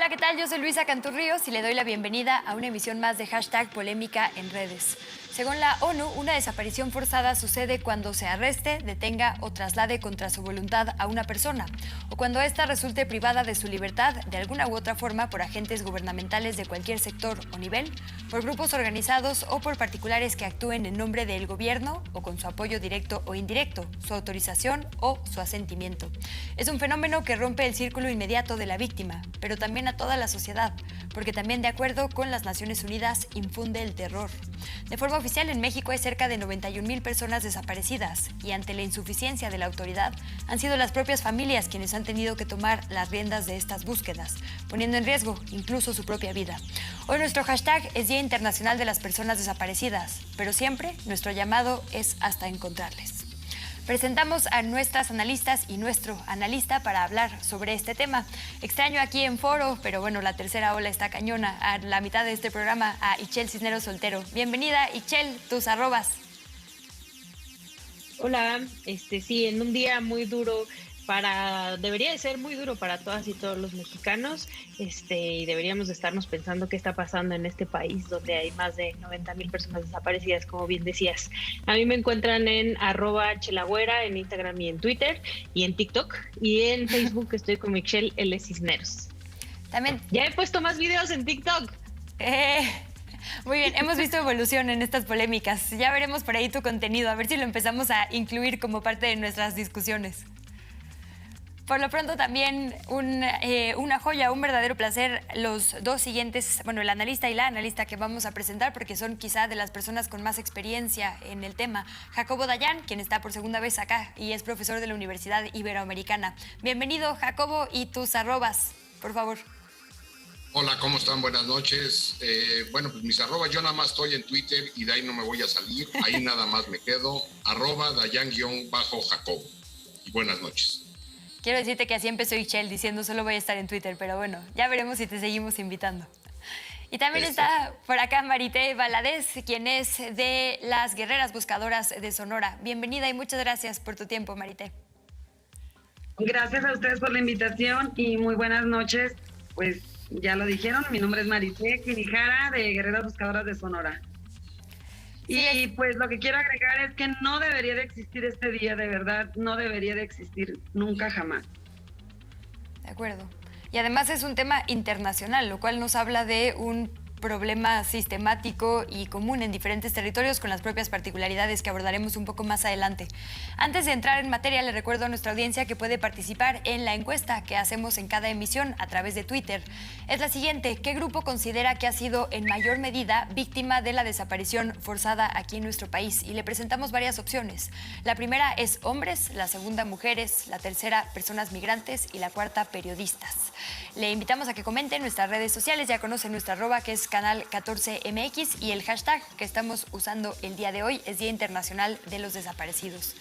Hola, ¿qué tal? Yo soy Luisa Canturríos y le doy la bienvenida a una emisión más de Hashtag Polémica en redes. Según la ONU, una desaparición forzada sucede cuando se arreste, detenga o traslade contra su voluntad a una persona, o cuando ésta resulte privada de su libertad de alguna u otra forma por agentes gubernamentales de cualquier sector o nivel, por grupos organizados o por particulares que actúen en nombre del gobierno o con su apoyo directo o indirecto, su autorización o su asentimiento. Es un fenómeno que rompe el círculo inmediato de la víctima, pero también a toda la sociedad, porque también, de acuerdo con las Naciones Unidas, infunde el terror. De forma oficial, en México hay cerca de 91,000 personas desaparecidas y ante la insuficiencia de la autoridad han sido las propias familias quienes han tenido que tomar las riendas de estas búsquedas, poniendo en riesgo incluso su propia vida. Hoy nuestro hashtag es Día Internacional de las Personas Desaparecidas, pero siempre nuestro llamado es hasta encontrarles. Presentamos a nuestras analistas y nuestro analista para hablar sobre este tema. Extraño aquí en foro, pero bueno, la tercera ola está cañona. A la mitad de este programa, a Ichel Cisneros Soltero. Bienvenida, Ichel, tus arrobas. Hola, sí, en un día muy duro debería de ser muy duro para todas y todos los mexicanos, y deberíamos de estarnos pensando qué está pasando en este país donde hay más de 90,000 personas desaparecidas, como bien decías. A mí me encuentran en @chelagüera, en Instagram y en Twitter, y en TikTok, y en Facebook estoy con Michelle L. Cisneros. También. Ya he puesto más videos en TikTok. Muy bien, hemos visto evolución en estas polémicas. Ya veremos por ahí tu contenido, a ver si lo empezamos a incluir como parte de nuestras discusiones. Por lo pronto también una joya, un verdadero placer los dos siguientes, bueno, el analista y la analista que vamos a presentar, porque son quizá de las personas con más experiencia en el tema. Jacobo Dayan, quien está por segunda vez acá y es profesor de la Universidad Iberoamericana. Bienvenido, Jacobo, y tus arrobas, por favor. Hola, ¿cómo están? Buenas noches. Bueno, pues mis arrobas, yo nada más estoy en Twitter y de ahí no me voy a salir. Ahí nada más me quedo. @Dayan_Jacobo. Y buenas noches. Quiero decirte que así empezó Ichel diciendo solo voy a estar en Twitter, pero bueno, ya veremos si te seguimos invitando. Y también está por acá Marité Valadez, quien es de las Guerreras Buscadoras de Sonora. Bienvenida y muchas gracias por tu tiempo, Marité. Gracias a ustedes por la invitación y muy buenas noches. Pues ya lo dijeron, mi nombre es Marité Quinijara, de Guerreras Buscadoras de Sonora. Y pues lo que quiero agregar es que no debería de existir este día, de verdad, no debería de existir nunca jamás. De acuerdo. Y además es un tema internacional, lo cual nos habla de un problema sistemático y común en diferentes territorios con las propias particularidades que abordaremos un poco más adelante. Antes de entrar en materia, le recuerdo a nuestra audiencia que puede participar en la encuesta que hacemos en cada emisión a través de Twitter. Es la siguiente: ¿qué grupo considera que ha sido en mayor medida víctima de la desaparición forzada aquí en nuestro país? Y le presentamos varias opciones. La primera es hombres, la segunda mujeres, la tercera personas migrantes y la cuarta periodistas. Le invitamos a que comente en nuestras redes sociales, ya conocen nuestra arroba que es Canal 14MX y el hashtag que estamos usando el día de hoy es Día Internacional de los Desaparecidos.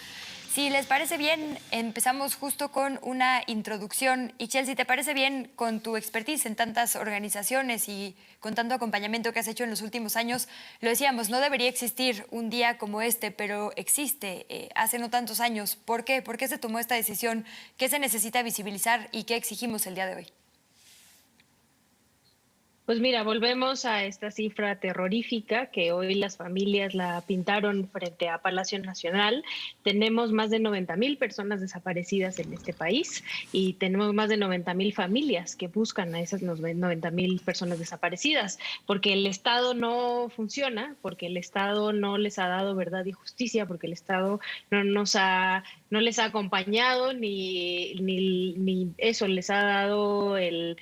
Si les parece bien, empezamos justo con una introducción. Ichel, si te parece bien, con tu expertise en tantas organizaciones y con tanto acompañamiento que has hecho en los últimos años, lo decíamos, no debería existir un día como este, pero existe hace no tantos años. ¿Por qué? ¿Por qué se tomó esta decisión? ¿Qué se necesita visibilizar y qué exigimos el día de hoy? Pues mira, volvemos a esta cifra terrorífica que hoy las familias la pintaron frente a Palacio Nacional. Tenemos más de 90,000 personas desaparecidas en este país y tenemos más de 90,000 familias que buscan a esas 90,000 personas desaparecidas, porque el Estado no funciona, porque el Estado no les ha dado verdad y justicia, porque el Estado no les ha acompañado ni eso les ha dado el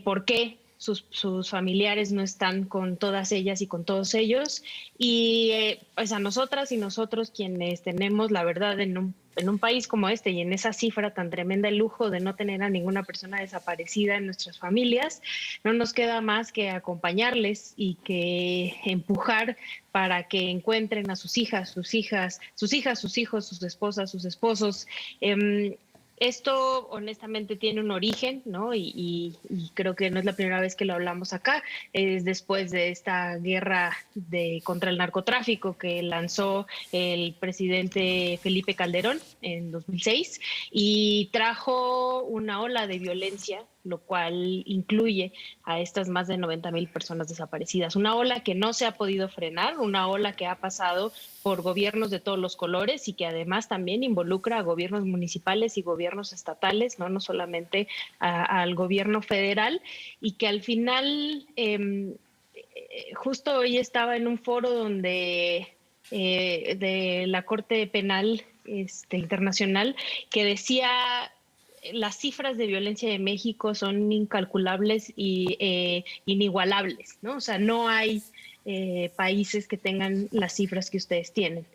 por qué sus familiares no están con todas ellas y con todos ellos. Y pues a nosotras y nosotros quienes tenemos la verdad en un país como este y en esa cifra tan tremenda, el lujo de no tener a ninguna persona desaparecida en nuestras familias, no nos queda más que acompañarles y que empujar para que encuentren a sus hijas, sus hijos, sus esposas, sus esposos. Esto honestamente tiene un origen, ¿no? Y creo que no es la primera vez que lo hablamos acá. Es después de esta guerra contra el narcotráfico que lanzó el presidente Felipe Calderón en 2006 y trajo una ola de violencia lo cual incluye a estas más de 90,000 personas desaparecidas. Una ola que no se ha podido frenar, una ola que ha pasado por gobiernos de todos los colores y que además también involucra a gobiernos municipales y gobiernos estatales, no solamente al gobierno federal, y que al final, justo hoy estaba en un foro donde de la Corte Penal Internacional, que decía las cifras de violencia de México son incalculables y inigualables, ¿no? O sea, no hay países que tengan las cifras que ustedes tienen.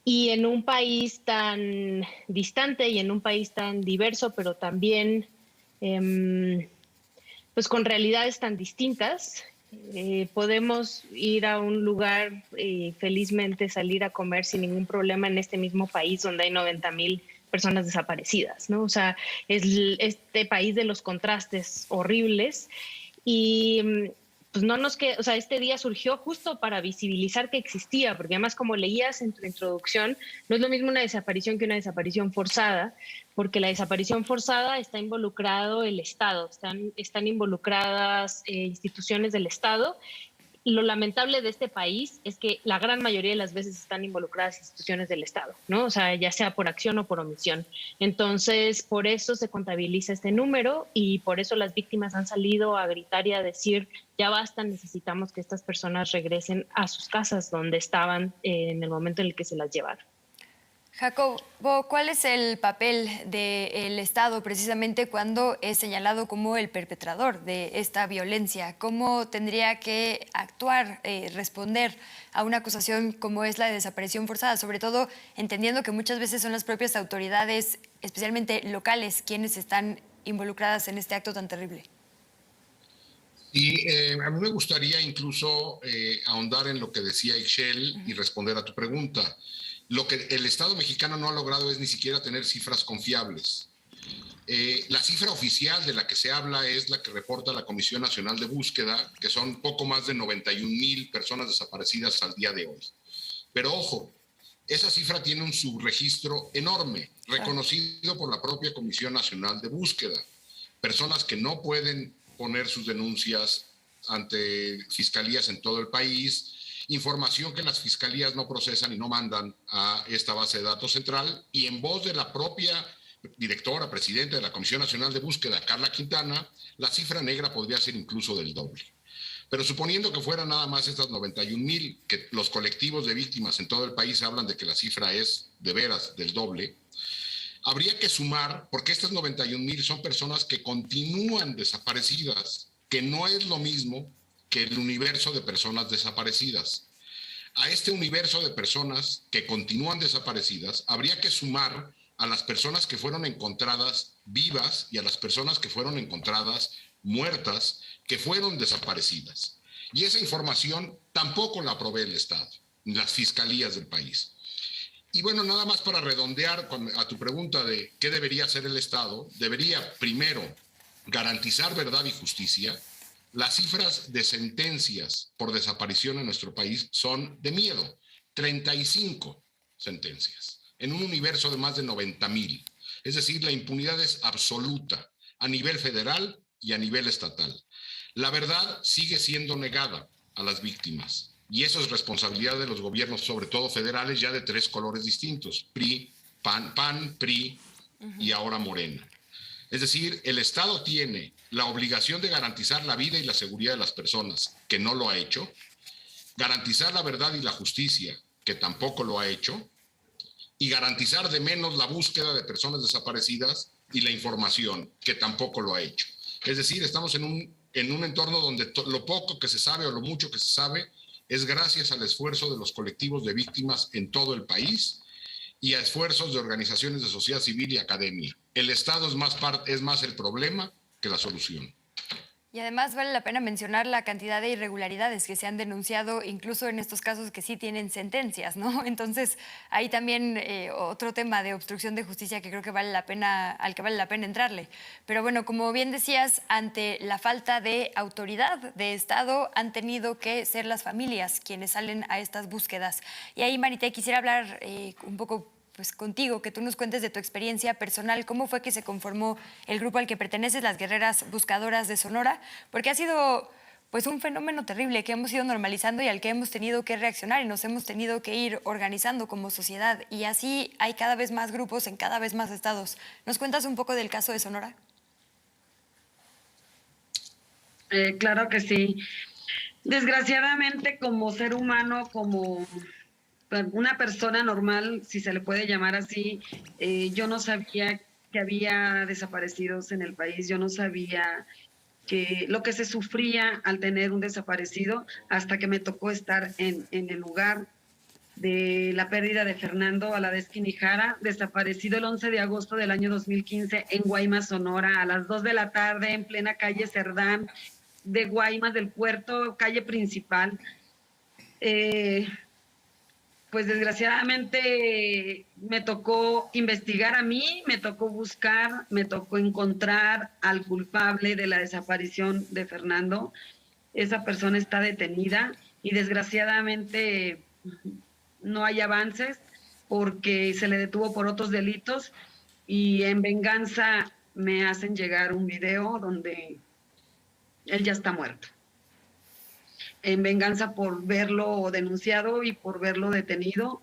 Y en un país tan distante y en un país tan diverso, pero también pues con realidades tan distintas, podemos ir a un lugar y felizmente salir a comer sin ningún problema en este mismo país donde hay 90,000 personas desaparecidas, ¿no? O sea, es este país de los contrastes horribles y pues no nos queda, o sea, este día surgió justo para visibilizar que existía, porque además, como leías en tu introducción, no es lo mismo una desaparición que una desaparición forzada, porque la desaparición forzada está involucrado el Estado, están involucradas instituciones del Estado. Lo lamentable de este país es que la gran mayoría de las veces están involucradas instituciones del Estado, ¿no? O sea, ya sea por acción o por omisión. Entonces, por eso se contabiliza este número y por eso las víctimas han salido a gritar y a decir, ya basta, necesitamos que estas personas regresen a sus casas donde estaban en el momento en el que se las llevaron. Jacobo, ¿cuál es el papel del Estado precisamente cuando es señalado como el perpetrador de esta violencia? ¿Cómo tendría que actuar, responder a una acusación como es la de desaparición forzada? Sobre todo entendiendo que muchas veces son las propias autoridades, especialmente locales, quienes están involucradas en este acto tan terrible. Y a mí me gustaría incluso ahondar en lo que decía Ixchel y responder a tu pregunta. Lo que el Estado mexicano no ha logrado es ni siquiera tener cifras confiables. La cifra oficial de la que se habla es la que reporta la Comisión Nacional de Búsqueda, que son poco más de 91,000 personas desaparecidas al día de hoy. Pero ojo, esa cifra tiene un subregistro enorme, reconocido por la propia Comisión Nacional de Búsqueda. Personas que no pueden poner sus denuncias ante fiscalías en todo el país, información que las fiscalías no procesan y no mandan a esta base de datos central, y en voz de la propia directora, presidenta de la Comisión Nacional de Búsqueda, Carla Quintana, la cifra negra podría ser incluso del doble. Pero suponiendo que fueran nada más estas 91,000, que los colectivos de víctimas en todo el país hablan de que la cifra es de veras del doble, habría que sumar, porque estas 91,000 son personas que continúan desaparecidas, que no es lo mismo que el universo de personas desaparecidas. A este universo de personas que continúan desaparecidas, habría que sumar a las personas que fueron encontradas vivas y a las personas que fueron encontradas muertas, que fueron desaparecidas. Y esa información tampoco la provee el Estado, ni las fiscalías del país. Y bueno, nada más para redondear a tu pregunta de qué debería hacer el Estado, debería primero garantizar verdad y justicia. Las cifras de sentencias por desaparición en nuestro país son de miedo. 35 sentencias en un universo de más de 90,000. Es decir, la impunidad es absoluta a nivel federal y a nivel estatal. La verdad sigue siendo negada a las víctimas y eso es responsabilidad de los gobiernos, sobre todo federales, ya de 3 colores distintos: PRI, PAN, PRI y ahora Morena. Es decir, el Estado tiene la obligación de garantizar la vida y la seguridad de las personas, que no lo ha hecho, garantizar la verdad y la justicia, que tampoco lo ha hecho, y garantizar de menos la búsqueda de personas desaparecidas y la información, que tampoco lo ha hecho. Es decir, estamos en un entorno donde lo poco que se sabe o lo mucho que se sabe es gracias al esfuerzo de los colectivos de víctimas en todo el país y a esfuerzos de organizaciones de sociedad civil y academia. El Estado es más el problema que la solución. Y además vale la pena mencionar la cantidad de irregularidades que se han denunciado, incluso en estos casos que sí tienen sentencias, ¿no? Entonces, hay también otro tema de obstrucción de justicia que creo que al que vale la pena entrarle. Pero bueno, como bien decías, ante la falta de autoridad de Estado, han tenido que ser las familias quienes salen a estas búsquedas. Y ahí, Marité, quisiera hablar un poco pues contigo, que tú nos cuentes de tu experiencia personal, cómo fue que se conformó el grupo al que perteneces, las Guerreras Buscadoras de Sonora, porque ha sido pues un fenómeno terrible que hemos ido normalizando y al que hemos tenido que reaccionar y nos hemos tenido que ir organizando como sociedad. Y así hay cada vez más grupos en cada vez más estados. ¿Nos cuentas un poco del caso de Sonora? Claro que sí. Desgraciadamente, como ser humano, como una persona normal, si se le puede llamar así, yo no sabía que había desaparecidos en el país, yo no sabía que lo que se sufría al tener un desaparecido, hasta que me tocó estar en el lugar de la pérdida de Fernando Valadez Quinijara, desaparecido el 11 de agosto del año 2015 en Guaymas, Sonora, a las 2 de la tarde, en plena calle Cerdán de Guaymas, del puerto, calle principal. Pues desgraciadamente me tocó investigar a mí, me tocó buscar, me tocó encontrar al culpable de la desaparición de Fernando. Esa persona está detenida y desgraciadamente no hay avances porque se le detuvo por otros delitos y en venganza me hacen llegar un video donde él ya está muerto. En venganza por verlo denunciado y por verlo detenido,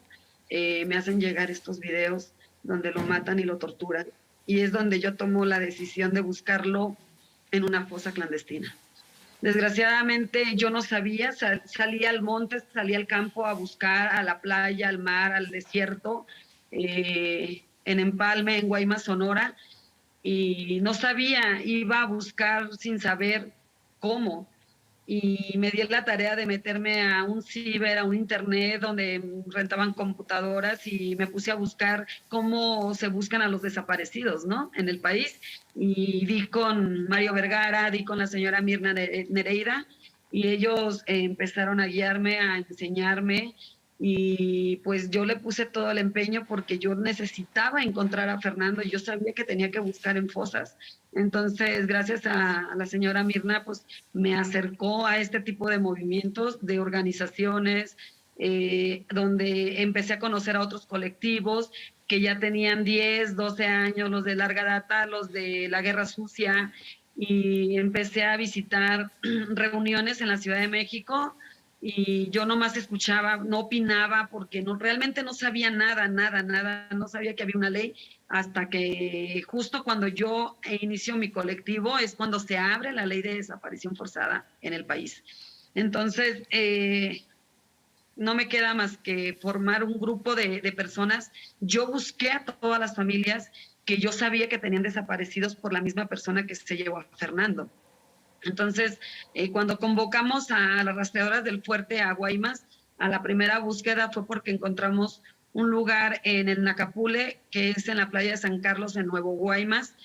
me hacen llegar estos videos donde lo matan y lo torturan. Y es donde yo tomo la decisión de buscarlo en una fosa clandestina. Desgraciadamente yo no sabía, salí al monte, salí al campo a buscar, a la playa, al mar, al desierto, en Empalme, en Guaymas, Sonora, y no sabía, iba a buscar sin saber cómo. Y me di la tarea de meterme a un ciber, a un internet donde rentaban computadoras y me puse a buscar cómo se buscan a los desaparecidos, ¿no? En el país. Y di con Mario Vergara, di con la señora Mirna Nereida y ellos empezaron a guiarme, a enseñarme y pues yo le puse todo el empeño porque yo necesitaba encontrar a Fernando y yo sabía que tenía que buscar en fosas. Entonces, gracias a la señora Mirna, pues me acercó a este tipo de movimientos, de organizaciones, donde empecé a conocer a otros colectivos que ya tenían 10, 12 años, los de larga data, los de la Guerra Sucia, y empecé a visitar reuniones en la Ciudad de México y yo nomás escuchaba, no opinaba porque realmente no sabía nada, no sabía que había una ley hasta que justo cuando yo inicio mi colectivo es cuando se abre la ley de desaparición forzada en el país. Entonces, no me queda más que formar un grupo de personas. Yo busqué a todas las familias que yo sabía que tenían desaparecidos por la misma persona que se llevó a Fernando. Entonces, cuando convocamos a las rastreadoras del fuerte a Guaymas, a la primera búsqueda fue porque encontramos un lugar en el Nacapule, que es en la playa de San Carlos, en Nuevo Guaymas,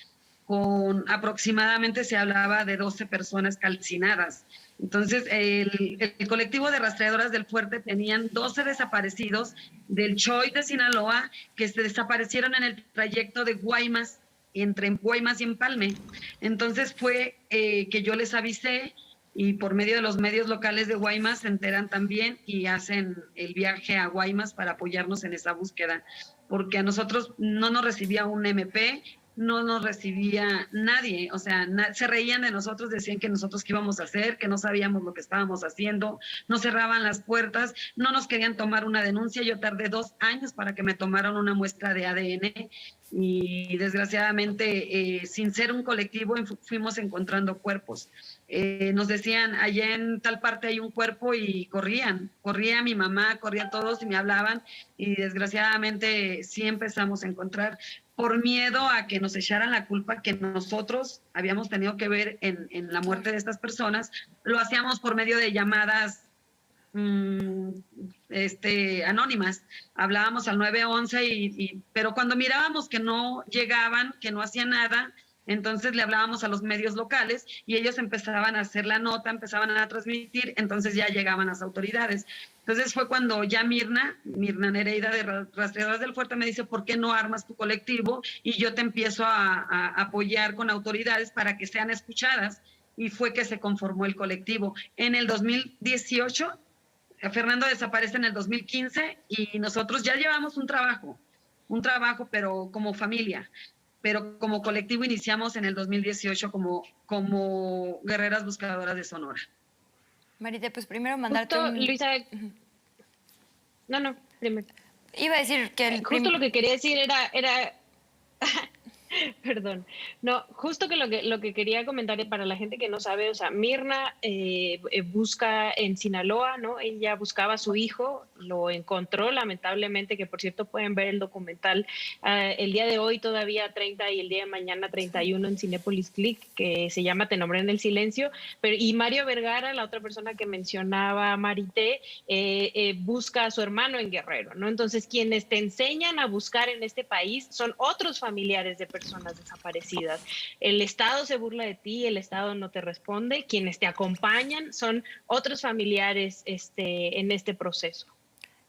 con aproximadamente se hablaba de 12 personas calcinadas. Entonces, el colectivo de rastreadoras del fuerte tenían 12 desaparecidos del Choy de Sinaloa que se desaparecieron en el trayecto de Guaymas, entre Guaymas y Empalme. Entonces fue que yo les avisé y por medio de los medios locales de Guaymas se enteran también y hacen el viaje a Guaymas para apoyarnos en esa búsqueda, porque a nosotros no nos recibía un MP, no nos recibía nadie, o sea, se reían de nosotros, decían que nosotros qué íbamos a hacer, que no sabíamos lo que estábamos haciendo, nos cerraban las puertas, no nos querían tomar una denuncia. Yo tardé 2 años para que me tomaran una muestra de ADN y desgraciadamente, sin ser un colectivo, fuimos encontrando cuerpos. Nos decían, allá en tal parte hay un cuerpo y corría mi mamá, corrían todos y me hablaban y desgraciadamente sí empezamos a encontrar por miedo a que nos echaran la culpa que nosotros habíamos tenido que ver en la muerte de estas personas. Lo hacíamos por medio de llamadas anónimas. Hablábamos al 911, pero cuando mirábamos que no llegaban, que no hacían nada, entonces le hablábamos a los medios locales y ellos empezaban a hacer la nota, empezaban a transmitir, entonces ya llegaban las autoridades. Entonces fue cuando ya Mirna Nereida de Rastreadoras del Fuerte me dice, ¿por qué no armas tu colectivo? Y yo te empiezo a apoyar con autoridades para que sean escuchadas. Y fue que se conformó el colectivo. En el 2018, Fernando desaparece en el 2015 y nosotros ya llevamos un trabajo un trabajo, pero como familia. Pero como colectivo iniciamos en el 2018 como Guerreras Buscadoras de Sonora. Marité, pues primero mandarte Justo, Luisa, no, primero. Iba a decir que justo lo que quería decir era perdón. No, justo que lo que quería comentar para la gente que no sabe, o sea, Mirna busca en Sinaloa, ¿no? Ella buscaba a su hijo, lo encontró lamentablemente, que por cierto pueden ver el documental el día de hoy todavía 30 y el día de mañana 31 en Cinépolis Click, que se llama Te nombré en el silencio, y Mario Vergara, la otra persona que mencionaba Marité, busca a su hermano en Guerrero, ¿no? Entonces quienes te enseñan a buscar en este país son otros familiares de personas desaparecidas. El Estado se burla de ti, el Estado no te responde, quienes te acompañan son otros familiares en este proceso.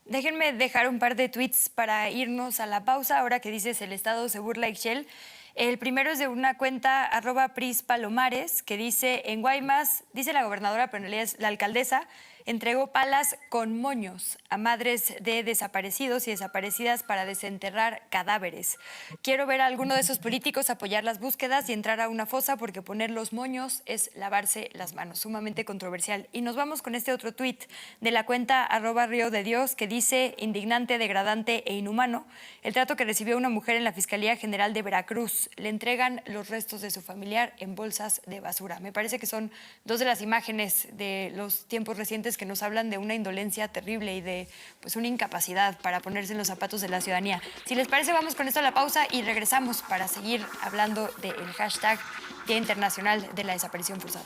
Déjenme dejar un par de tweets para irnos a la pausa, ahora que dices el Estado se burla, Ixchel. El primero es de una cuenta @prispalomares que dice: en Guaymas, dice la gobernadora, pero en realidad es la alcaldesa, entregó palas con moños a madres de desaparecidos y desaparecidas para desenterrar cadáveres. Quiero ver a alguno de esos políticos apoyar las búsquedas y entrar a una fosa, porque poner los moños es lavarse las manos. Sumamente controversial. Y nos vamos con este otro tuit de la cuenta @Río de Dios que dice: indignante, degradante e inhumano el trato que recibió una mujer en la Fiscalía General de Veracruz. Le entregan los restos de su familiar en bolsas de basura. Me parece que son dos de las imágenes de los tiempos recientes que nos hablan de una indolencia terrible y de pues una incapacidad para ponerse en los zapatos de la ciudadanía. Si les parece, vamos con esto a la pausa y regresamos para seguir hablando del hashtag Día Internacional de la Desaparición Forzada.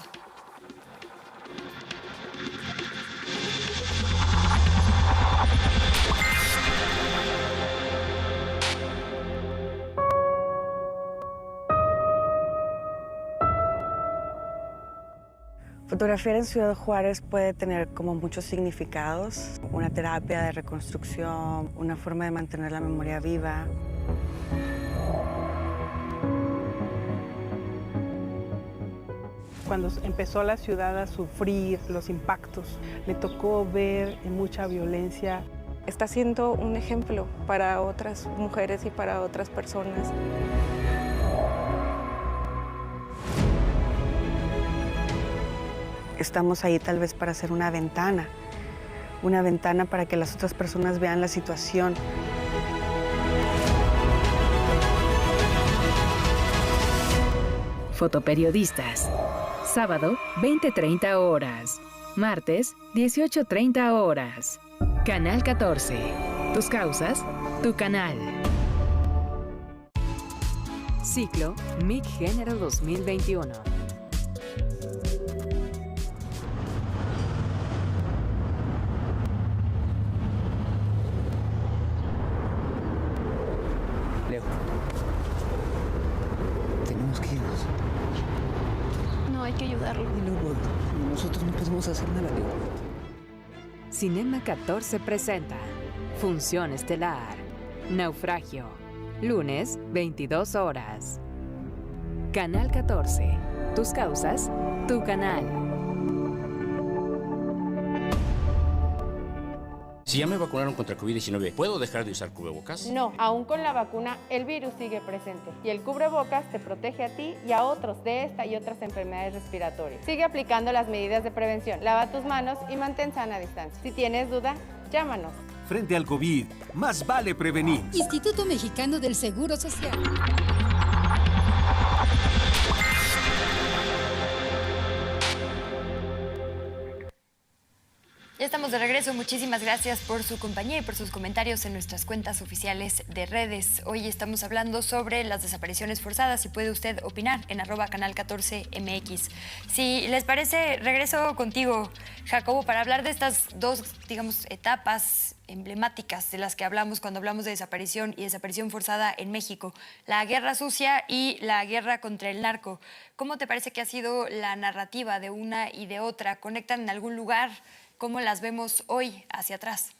Fotografiar en Ciudad Juárez puede tener como muchos significados, una terapia de reconstrucción, una forma de mantener la memoria viva. Cuando empezó la ciudad a sufrir los impactos, le tocó ver mucha violencia. Está siendo un ejemplo para otras mujeres y para otras personas. Estamos ahí tal vez para hacer una ventana para que las otras personas vean la situación. Fotoperiodistas. Sábado, 20:30 horas. Martes, 18:30 horas. Canal 14. Tus causas, tu canal. Ciclo MIC Género 2021. Leo, tenemos que irnos. No hay que ayudarlo. Y luego, nosotros no podemos hacer nada, Leo. Cinema 14 presenta Función Estelar. Naufragio. Lunes, 22 horas. Canal 14. Tus causas, tu canal. Si ya me vacunaron contra COVID-19, ¿puedo dejar de usar cubrebocas? No, aún con la vacuna, el virus sigue presente y el cubrebocas te protege a ti y a otros de esta y otras enfermedades respiratorias. Sigue aplicando las medidas de prevención, lava tus manos y mantén sana distancia. Si tienes duda, llámanos. Frente al COVID, más vale prevenir. Instituto Mexicano del Seguro Social. Ya estamos de regreso. Muchísimas gracias por su compañía y por sus comentarios en nuestras cuentas oficiales de redes. Hoy estamos hablando sobre las desapariciones forzadas y puede usted opinar en @canal14mx. Si les parece, regreso contigo, Jacobo, para hablar de estas dos, digamos, etapas emblemáticas de las que hablamos cuando hablamos de desaparición y desaparición forzada en México, la guerra sucia y la guerra contra el narco. ¿Cómo te parece que ha sido la narrativa de una y de otra? ¿Conectan en algún lugar? ¿Cómo las vemos hoy hacia atrás?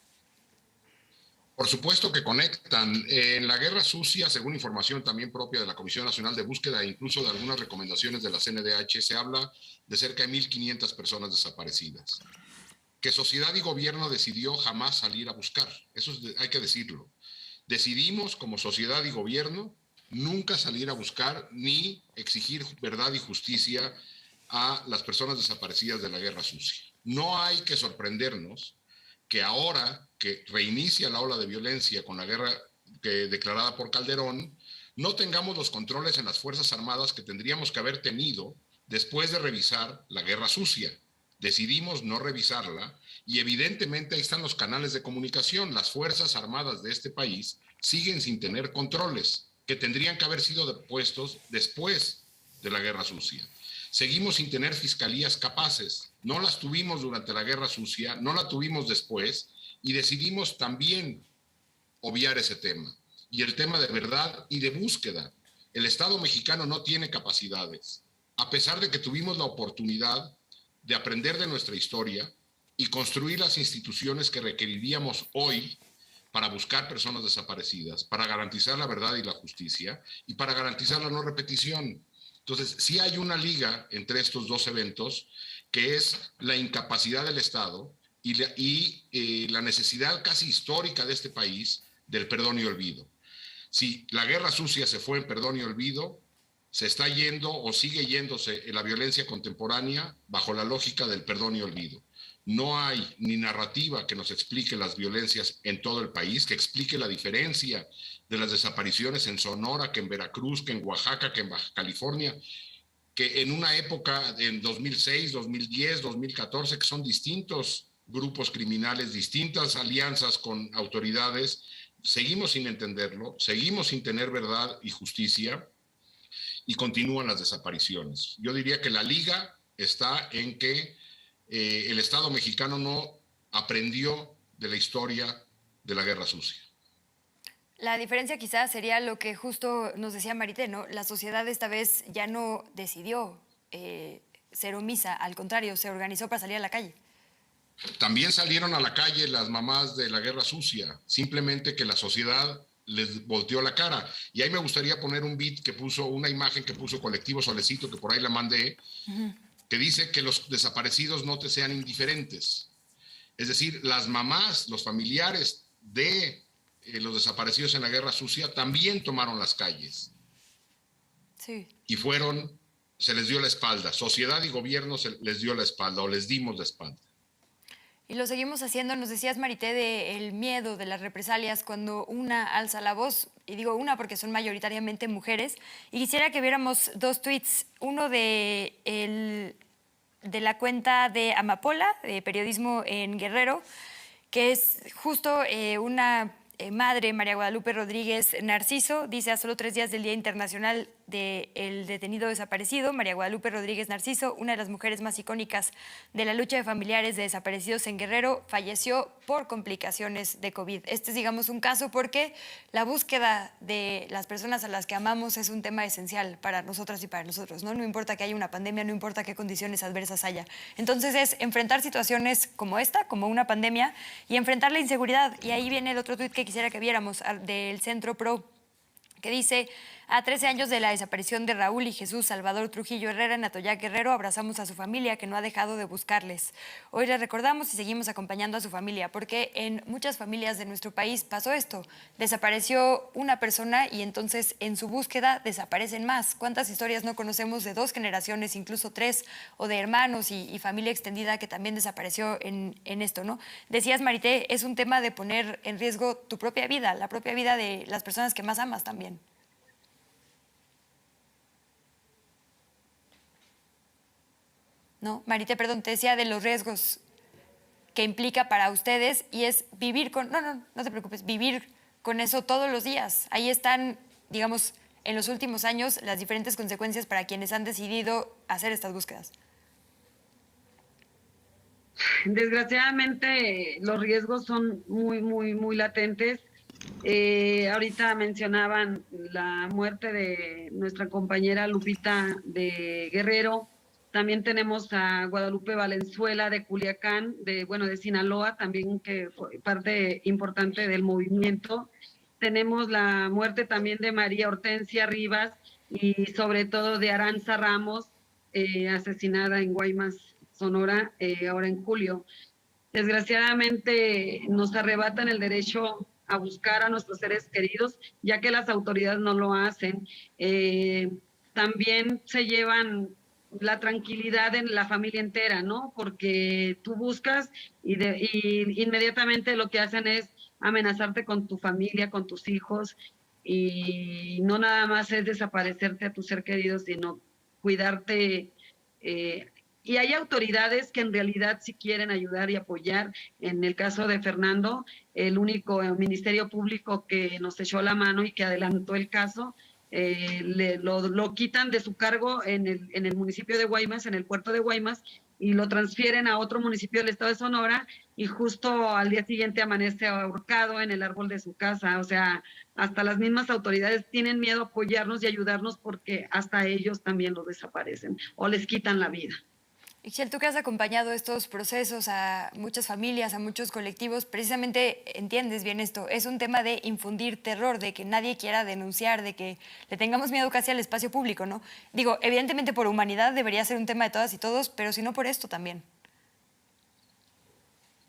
Por supuesto que conectan. En la guerra sucia, según información también propia de la Comisión Nacional de Búsqueda e incluso de algunas recomendaciones de la CNDH, se habla de cerca de 1,500 personas desaparecidas, que sociedad y gobierno decidió jamás salir a buscar. Eso hay que decirlo. Decidimos como sociedad y gobierno nunca salir a buscar ni exigir verdad y justicia a las personas desaparecidas de la guerra sucia. No hay que sorprendernos que ahora que reinicia la ola de violencia con la guerra declarada por Calderón, no tengamos los controles en las Fuerzas Armadas que tendríamos que haber tenido después de revisar la guerra sucia. Decidimos no revisarla y evidentemente ahí están los canales de comunicación. Las Fuerzas Armadas de este país siguen sin tener controles que tendrían que haber sido puestos después de la guerra sucia. Seguimos sin tener fiscalías capaces. No las tuvimos durante la guerra sucia, no la tuvimos después y decidimos también obviar ese tema. Y el tema de verdad y de búsqueda. El Estado mexicano no tiene capacidades. A pesar de que tuvimos la oportunidad de aprender de nuestra historia y construir las instituciones que requeriríamos hoy para buscar personas desaparecidas, para garantizar la verdad y la justicia y para garantizar la no repetición. Entonces, sí hay una liga entre estos dos eventos, que es la incapacidad del Estado y la necesidad casi histórica de este país del perdón y olvido. Si la guerra sucia se fue en perdón y olvido, se está yendo o sigue yéndose en la violencia contemporánea bajo la lógica del perdón y olvido. No hay ni narrativa que nos explique las violencias en todo el país, que explique la diferencia de las desapariciones en Sonora, que en Veracruz, que en Oaxaca, que en Baja California, que en una época, en 2006, 2010, 2014, que son distintos grupos criminales, distintas alianzas con autoridades, seguimos sin entenderlo, seguimos sin tener verdad y justicia y continúan las desapariciones. Yo diría que la liga está en que el Estado mexicano no aprendió de la historia de la guerra sucia. La diferencia quizás sería lo que justo nos decía Marité, ¿no? La sociedad esta vez ya no decidió ser omisa, al contrario, se organizó para salir a la calle. También salieron a la calle las mamás de la guerra sucia, simplemente que la sociedad les volteó la cara. Y ahí me gustaría poner un beat que puso, una imagen que puso Colectivo Solecito, que por ahí la mandé, que dice que los desaparecidos no te sean indiferentes. Es decir, las mamás, los familiares de los desaparecidos en la guerra sucia también tomaron las calles. Sí. Y se les dio la espalda. Sociedad y gobierno les dio la espalda o les dimos la espalda. Y lo seguimos haciendo, nos decías, Marité, del miedo, de las represalias, cuando una alza la voz, y digo una porque son mayoritariamente mujeres, y quisiera que viéramos dos tweets, uno de la cuenta de Amapola, de periodismo en Guerrero, que es justo una madre, María Guadalupe Rodríguez Narciso, dice: a solo 3 días del Día Internacional del Detenido Desaparecido, María Guadalupe Rodríguez Narciso, una de las mujeres más icónicas de la lucha de familiares de desaparecidos en Guerrero, falleció por complicaciones de COVID. Este es, digamos, un caso porque la búsqueda de las personas a las que amamos es un tema esencial para nosotras y para nosotros, ¿no? No importa que haya una pandemia, no importa qué condiciones adversas haya. Entonces es enfrentar situaciones como esta, como una pandemia, y enfrentar la inseguridad. Y ahí viene el otro tuit que quisiera que viéramos, del Centro Pro, que dice: a 13 años de la desaparición de Raúl y Jesús Salvador Trujillo Herrera en Atoyac, Guerrero, abrazamos a su familia que no ha dejado de buscarles. Hoy les recordamos y seguimos acompañando a su familia, porque en muchas familias de nuestro país pasó esto. Desapareció una persona y entonces en su búsqueda desaparecen más. ¿Cuántas historias no conocemos de 2 generaciones, incluso 3, o de hermanos y familia extendida que también desapareció en esto, ¿no? Decías, Marité, es un tema de poner en riesgo tu propia vida, la propia vida de las personas que más amas también. ¿No? Marité, perdón, te decía de los riesgos que implica para ustedes, y es vivir con... No te preocupes, vivir con eso todos los días. Ahí están, digamos, en los últimos años, las diferentes consecuencias para quienes han decidido hacer estas búsquedas. Desgraciadamente, los riesgos son muy latentes. Ahorita mencionaban la muerte de nuestra compañera Lupita de Guerrero. También tenemos a Guadalupe Valenzuela de Culiacán, de Sinaloa, también, que fue parte importante del movimiento. Tenemos la muerte también de María Hortensia Rivas y sobre todo de Aranza Ramos, asesinada en Guaymas, Sonora, ahora en julio. Desgraciadamente nos arrebatan el derecho a buscar a nuestros seres queridos, ya que las autoridades no lo hacen. También se llevan la tranquilidad en la familia entera, ¿no? Porque tú buscas y inmediatamente lo que hacen es amenazarte con tu familia, con tus hijos, y no nada más es desaparecerte a tu ser querido, sino cuidarte. Y hay autoridades que en realidad sí quieren ayudar y apoyar. En el caso de Fernando, el único ministerio público que nos echó la mano y que adelantó el caso, lo quitan de su cargo en el municipio de Guaymas, en el puerto de Guaymas, y lo transfieren a otro municipio del estado de Sonora, y justo al día siguiente amanece ahorcado en el árbol de su casa. O sea, hasta las mismas autoridades tienen miedo a apoyarnos y ayudarnos porque hasta ellos también lo desaparecen o les quitan la vida. Ixchel, tú que has acompañado estos procesos a muchas familias, a muchos colectivos, precisamente entiendes bien esto. Es un tema de infundir terror, de que nadie quiera denunciar, de que le tengamos miedo casi al espacio público, ¿no? Digo, evidentemente por humanidad debería ser un tema de todas y todos, pero si no por esto también.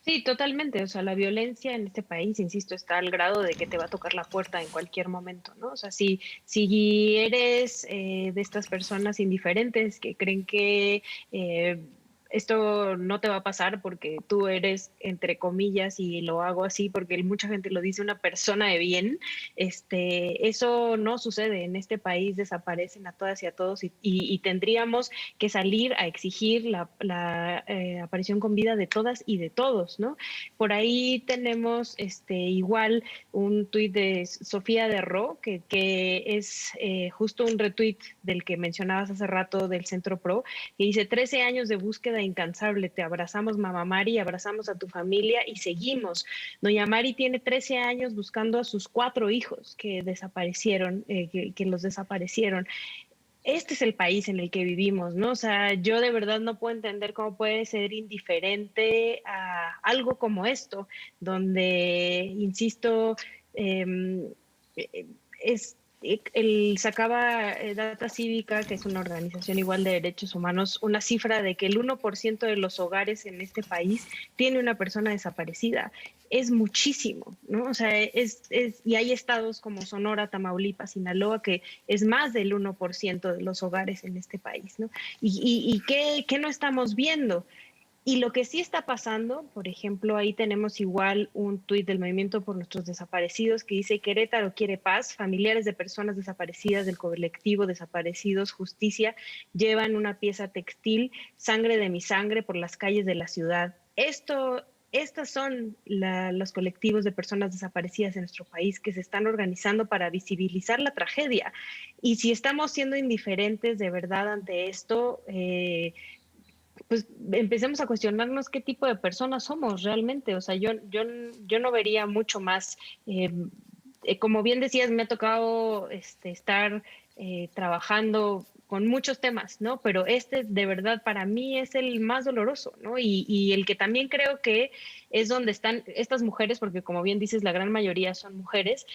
Sí, totalmente. O sea, la violencia en este país, insisto, está al grado de que te va a tocar la puerta en cualquier momento, ¿no? O sea, si eres de estas personas indiferentes que creen que esto no te va a pasar porque tú eres, entre comillas, y lo hago así porque mucha gente lo dice, una persona de bien, eso no sucede. En este país desaparecen a todas y a todos y tendríamos que salir a exigir la aparición con vida de todas y de todos, ¿no? Por ahí tenemos igual un tuit de Sofía de Roo, que es justo un retweet del que mencionabas hace rato del Centro Pro, que dice: 13 años de búsqueda incansable, te abrazamos, mamá Mari, abrazamos a tu familia y seguimos. Doña Mari tiene 13 años buscando a sus 4 hijos que desaparecieron, que los desaparecieron. Este es el país en el que vivimos, ¿no? O sea, yo de verdad no puedo entender cómo puede ser indiferente a algo como esto, donde, insisto, sacaba Data Cívica, que es una organización igual de derechos humanos, una cifra de que el 1% de los hogares en este país tiene una persona desaparecida. Es muchísimo, ¿no? O sea, y hay estados como Sonora, Tamaulipas, Sinaloa, que es más del 1% de los hogares en este país, ¿no? ¿Y qué no estamos viendo? Y lo que sí está pasando, por ejemplo, ahí tenemos igual un tuit del Movimiento por Nuestros Desaparecidos que dice: Querétaro quiere paz, familiares de personas desaparecidas del colectivo Desaparecidos Justicia llevan una pieza textil, sangre de mi sangre, por las calles de la ciudad. Estas son los colectivos de personas desaparecidas en nuestro país que se están organizando para visibilizar la tragedia. Y si estamos siendo indiferentes de verdad ante esto, pues empecemos a cuestionarnos qué tipo de personas somos realmente. O sea, yo no vería mucho más. Como bien decías, me ha tocado estar trabajando con muchos temas, ¿no? Pero de verdad para mí es el más doloroso, ¿no? Y el que también creo que es donde están estas mujeres, porque como bien dices, la gran mayoría son mujeres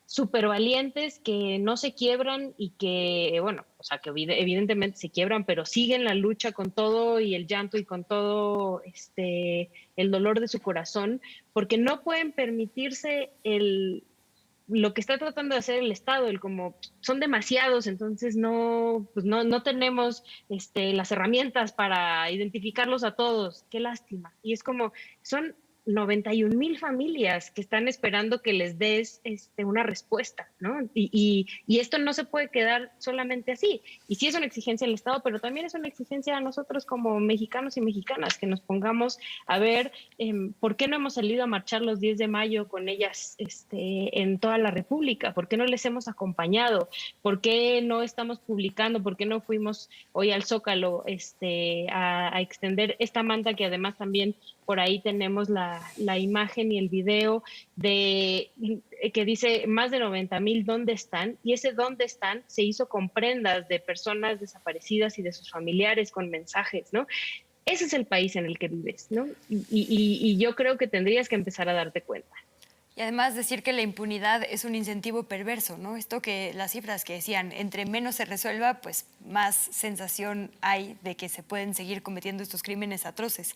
súper valientes, que no se quiebran y que, bueno, o sea, que evidentemente se quiebran, pero siguen la lucha con todo y el llanto y con todo el dolor de su corazón, porque no pueden permitirse lo que está tratando de hacer el Estado, como son demasiados, entonces no tenemos las herramientas para identificarlos a todos. Qué lástima. Y es como, son 91,000 familias que están esperando que les des una respuesta, ¿no? Y esto no se puede quedar solamente así. Y sí es una exigencia del Estado, pero también es una exigencia a nosotros como mexicanos y mexicanas, que nos pongamos a ver por qué no hemos salido a marchar los 10 de mayo con ellas en toda la República, por qué no les hemos acompañado, por qué no estamos publicando, por qué no fuimos hoy al Zócalo a extender esta manta, que además también por ahí tenemos la imagen y el video que dice más de 90,000 ¿dónde están? Y ese ¿dónde están? Se hizo con prendas de personas desaparecidas y de sus familiares, con mensajes, ¿no? Ese es el país en el que vives, ¿no? Y yo creo que tendrías que empezar a darte cuenta. Y además decir que la impunidad es un incentivo perverso, ¿no? Esto que las cifras que decían, entre menos se resuelva, pues más sensación hay de que se pueden seguir cometiendo estos crímenes atroces.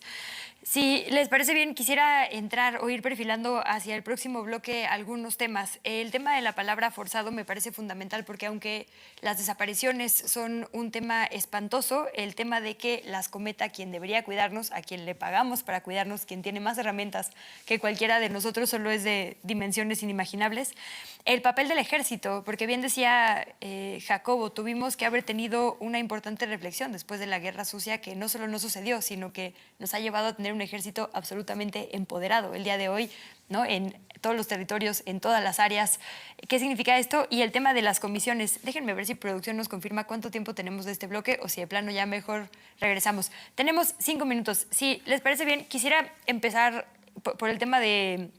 Si les parece bien, quisiera entrar o ir perfilando hacia el próximo bloque algunos temas. El tema de la palabra forzado me parece fundamental porque aunque las desapariciones son un tema espantoso, el tema de que las cometa quien debería cuidarnos, a quien le pagamos para cuidarnos, quien tiene más herramientas que cualquiera de nosotros, solo es de dimensiones inimaginables. El papel del ejército, porque bien decía Jacobo, tuvimos que haber tenido una importante reflexión después de la Guerra Sucia que no solo no sucedió, sino que nos ha llevado a tener un ejército absolutamente empoderado el día de hoy, ¿no? En todos los territorios, en todas las áreas. ¿Qué significa esto? Y el tema de las comisiones. Déjenme ver si producción nos confirma cuánto tiempo tenemos de este bloque o si de plano ya mejor regresamos. Tenemos 5 minutos. Si les parece bien, quisiera empezar por el tema de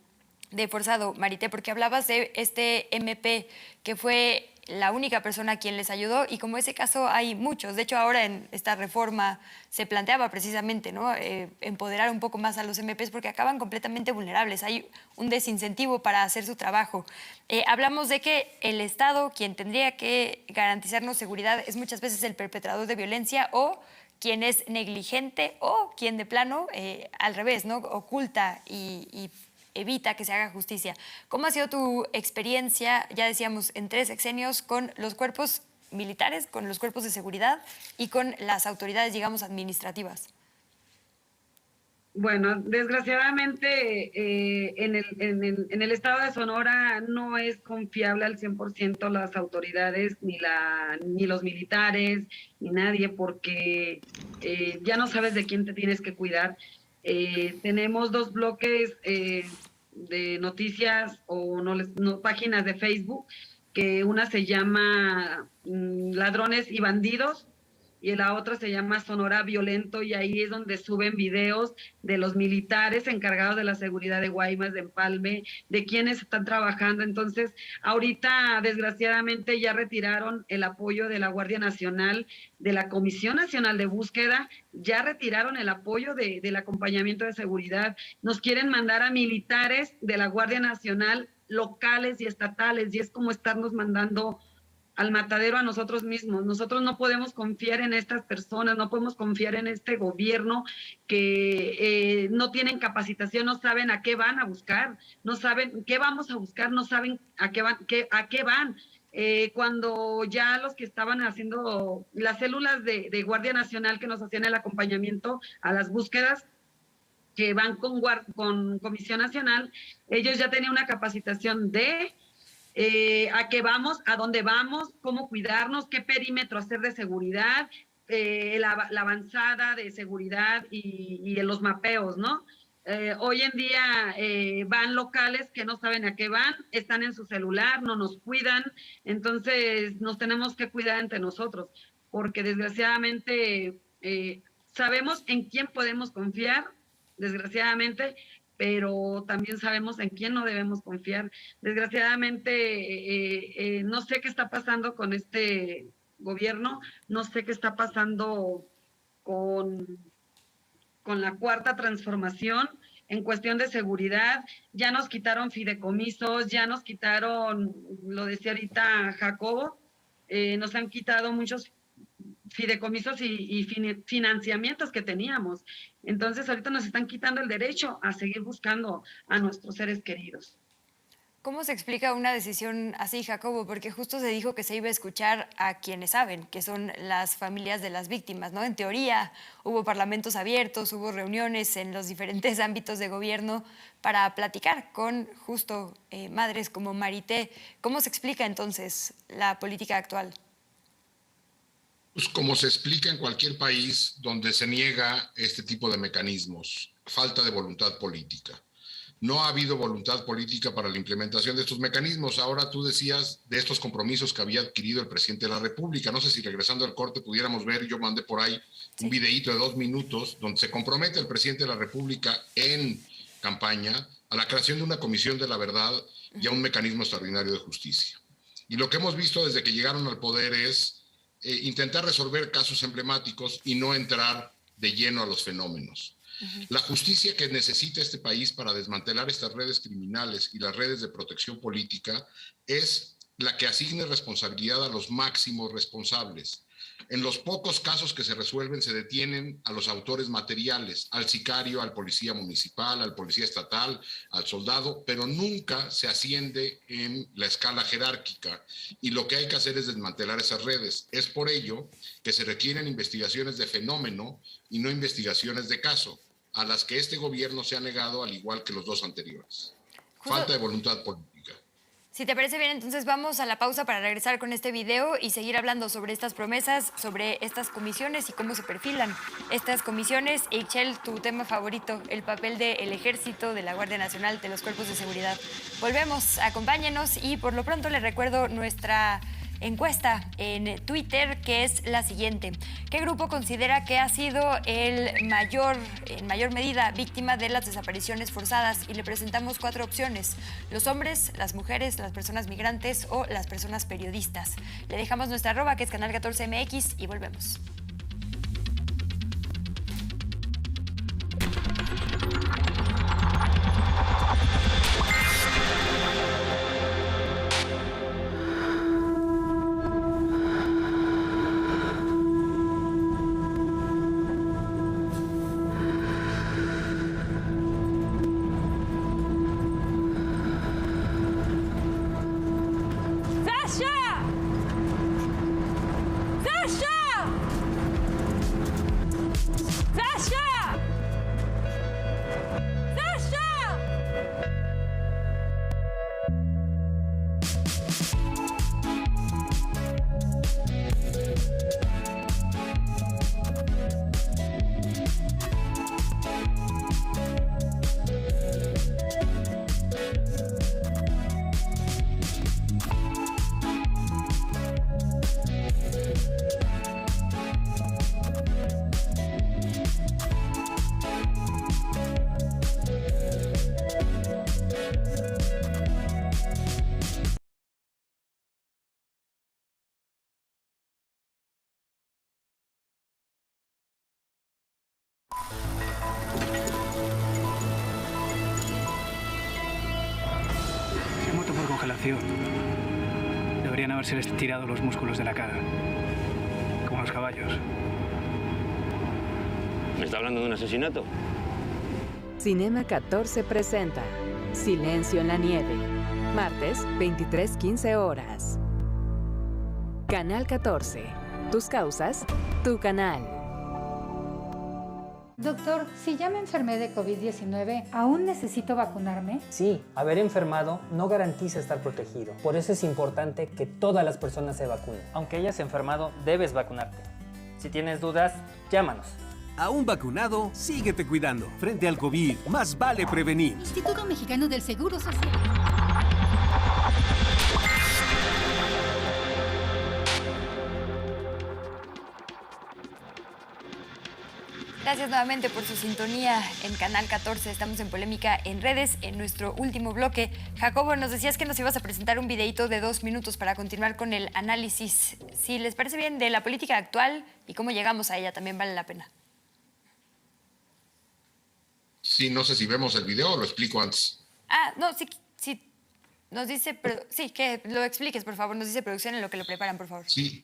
forzado, Marité, porque hablabas de este MP que fue la única persona a quien les ayudó y como ese caso hay muchos. De hecho, ahora en esta reforma se planteaba precisamente, ¿no? Empoderar un poco más a los MPs porque acaban completamente vulnerables. Hay un desincentivo para hacer su trabajo. Hablamos de que el Estado, quien tendría que garantizarnos seguridad, es muchas veces el perpetrador de violencia o quien es negligente o quien de plano, al revés, ¿no? Oculta y evita que se haga justicia. ¿Cómo ha sido tu experiencia, ya decíamos, en 3 sexenios con los cuerpos militares, con los cuerpos de seguridad y con las autoridades, digamos, administrativas? Bueno, desgraciadamente en el estado de Sonora no es confiable al 100% las autoridades, ni los militares, ni nadie, porque ya no sabes de quién te tienes que cuidar. Tenemos 2 bloques de noticias o páginas de Facebook, que una se llama Ladrones y Bandidos y la otra se llama Sonora Violento, y ahí es donde suben videos de los militares encargados de la seguridad de Guaymas, de Empalme, de quienes están trabajando. Entonces, ahorita desgraciadamente ya retiraron el apoyo de la Guardia Nacional, de la Comisión Nacional de Búsqueda, ya retiraron el apoyo del acompañamiento de seguridad. Nos quieren mandar a militares de la Guardia Nacional locales y estatales, y es como estarnos mandando al matadero a nosotros mismos. Nosotros no podemos confiar en estas personas, no podemos confiar en este gobierno que no tienen capacitación, no saben a qué van a buscar, no saben qué vamos a buscar, no saben a qué van. Cuando ya los que estaban haciendo las células de Guardia Nacional que nos hacían el acompañamiento a las búsquedas, que van con Comisión Nacional, ellos ya tenían una capacitación de a qué vamos, a dónde vamos, cómo cuidarnos, qué perímetro hacer de seguridad, la avanzada de seguridad y los mapeos, ¿no? Hoy en día van locales que no saben a qué van, están en su celular, no nos cuidan, entonces nos tenemos que cuidar entre nosotros, porque desgraciadamente sabemos en quién podemos confiar, desgraciadamente, pero también sabemos en quién no debemos confiar. Desgraciadamente, no sé qué está pasando con este gobierno, no sé qué está pasando con la Cuarta Transformación en cuestión de seguridad. Ya nos quitaron fideicomisos, ya nos quitaron, lo decía ahorita Jacobo, nos han quitado muchos fideicomisos y financiamientos que teníamos. Entonces ahorita nos están quitando el derecho a seguir buscando a nuestros seres queridos. ¿Cómo se explica una decisión así, Jacobo? Porque justo se dijo que se iba a escuchar a quienes saben, que son las familias de las víctimas, ¿no? En teoría hubo parlamentos abiertos, hubo reuniones en los diferentes ámbitos de gobierno para platicar con justo madres como Marité. ¿Cómo se explica entonces la política actual? Pues como se explica en cualquier país donde se niega este tipo de mecanismos, falta de voluntad política. No ha habido voluntad política para la implementación de estos mecanismos. Ahora tú decías de estos compromisos que había adquirido el presidente de la República. No sé si regresando al corte pudiéramos ver, yo mandé por ahí un videíto de 2 minutos donde se compromete el presidente de la República en campaña a la creación de una comisión de la verdad y a un mecanismo extraordinario de justicia. Y lo que hemos visto desde que llegaron al poder es intentar resolver casos emblemáticos y no entrar de lleno a los fenómenos. La justicia que necesita este país para desmantelar estas redes criminales y las redes de protección política es la que asigne responsabilidad a los máximos responsables. En los pocos casos que se resuelven se detienen a los autores materiales, al sicario, al policía municipal, al policía estatal, al soldado, pero nunca se asciende en la escala jerárquica y lo que hay que hacer es desmantelar esas redes. Es por ello que se requieren investigaciones de fenómeno y no investigaciones de caso, a las que este gobierno se ha negado al igual que los dos anteriores. Falta de voluntad política. Si te parece bien, entonces vamos a la pausa para regresar con este video y seguir hablando sobre estas promesas, sobre estas comisiones y cómo se perfilan estas comisiones. Ixchel, tu tema favorito, el papel del Ejército, de la Guardia Nacional, de los cuerpos de seguridad. Volvemos, acompáñenos y por lo pronto les recuerdo nuestra encuesta en Twitter, que es la siguiente. ¿Qué grupo considera que ha sido en mayor medida víctima de las desapariciones forzadas? Y le presentamos 4 opciones: los hombres, las mujeres, las personas migrantes o las personas periodistas. Le dejamos nuestra arroba, que es Canal 14 MX, y volvemos. Se ha muerto por congelación. Deberían haberse estirado los músculos de la cara, como los caballos. ¿Me está hablando de un asesinato? Cinema 14 presenta Silencio en la nieve. Martes, 23:15 horas. Canal 14. Tus causas, tu canal. Doctor, si ya me enfermé de COVID-19, ¿aún necesito vacunarme? Sí, haber enfermado no garantiza estar protegido. Por eso es importante que todas las personas se vacunen. Aunque hayas enfermado, debes vacunarte. Si tienes dudas, llámanos. Aún vacunado, síguete cuidando. Frente al COVID, más vale prevenir. Instituto Mexicano del Seguro Social. Gracias nuevamente por su sintonía en Canal 14. Estamos en Polémica en Redes, en nuestro último bloque. Jacobo, nos decías que nos ibas a presentar un videito de 2 minutos para continuar con el análisis, si les parece bien, de la política actual y cómo llegamos a ella. También vale la pena. Sí, no sé si vemos el video o lo explico antes. No, sí. Nos dice, sí, que lo expliques, por favor. Nos dice producción en lo que lo preparan, por favor. Sí.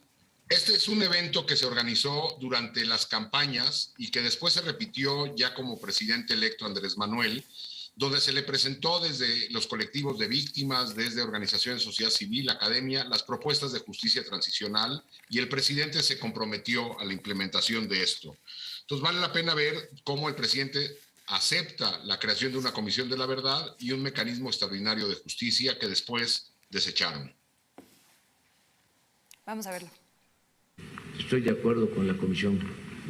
Este es un evento que se organizó durante las campañas y que después se repitió ya como presidente electo Andrés Manuel, donde se le presentó desde los colectivos de víctimas, desde organizaciones de sociedad civil, academia, las propuestas de justicia transicional, y el presidente se comprometió a la implementación de esto. Entonces vale la pena ver cómo el presidente acepta la creación de una comisión de la verdad y un mecanismo extraordinario de justicia que después desecharon. Vamos a verlo. Estoy de acuerdo con la Comisión